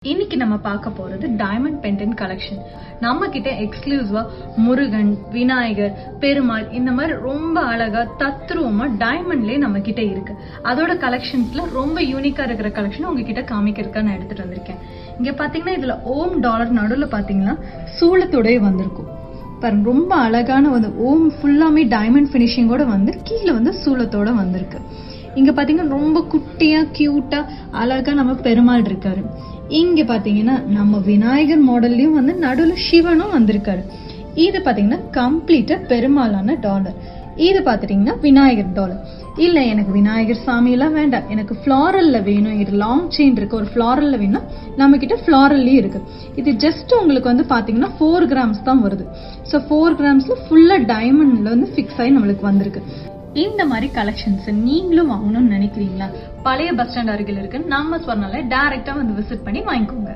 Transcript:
இன்னைக்கு நம்ம பார்க்க போறது டைமண்ட் பெண்டன்ட் கலெக்ஷன். நம்ம கிட்ட எக்ஸ்க்ளூசிவா முருகன், விநாயகர், பெருமாள் இந்த மாதிரி ரொம்ப அழகா தத்ரூபமா டைமண்ட்லயே நம்ம கிட்ட இருக்கு. அதோட கலெக்ஷன்ஸ்ல ரொம்ப யூனிக்கா இருக்கிற கலெக்ஷன் உங்ககிட்ட காமிக்கிறதுக்காக நான் எடுத்துட்டு வந்திருக்கேன். இங்க பாத்தீங்கன்னா இதுல ஓம் டாலர் நடுவுல பாத்தீங்கன்னா சூளத்தோடய வந்திருக்கும் பாருங்க. ரொம்ப அழகான வந்து ஓம் ஃபுல்லாமே டைமண்ட் பினிஷிங்கோட வந்து கீழே வந்து சூளத்தோட வந்திருக்கு. இங்க பாத்தீங்கன்னா ரொம்ப குட்டியா கியூட்டா அழகா நம்ம பெருமாள் இருக்காரு. இங்க பாத்தீங்கன்னா நம்ம விநாயகர் மாடல்லயும் வந்து நடுவுல சிவனும் வந்திருக்காரு. இது பாத்தீங்கன்னா கம்ப்ளீட்டா பெருமாளான டாலர். இது பாத்துட்டீங்கன்னா விநாயகர் டாலர். இல்ல எனக்கு விநாயகர் சாமி எல்லாம் வேண்டாம், எனக்கு ஃபிளாரல்ல வேணும், இது லாங் செயின் இருக்கு, ஒரு ஃபிளாரல்ல வேணும், நம்ம கிட்ட ஃபிளாரல்லயும் இருக்கு. இது ஜஸ்ட் உங்களுக்கு வந்து பாத்தீங்கன்னா 4 கிராம்ஸ் தான் வருது. சோ 4 கிராம்ஸ்ல ஃபுல்லா டைமண்ட்ல வந்து பிக்ஸ் ஆகி நம்மளுக்கு வந்திருக்கு. இந்த மாதிரி கலெக்ஷன்ஸ் நீங்களும் வாங்கணும்னு நினைக்கிறீங்களா? பழைய பஸ் ஸ்டாண்ட் அருகில் இருக்கு நம்ம ஸ்வர்ணால டைரக்டா வந்து விசிட் பண்ணி வாங்கிக்கோங்க.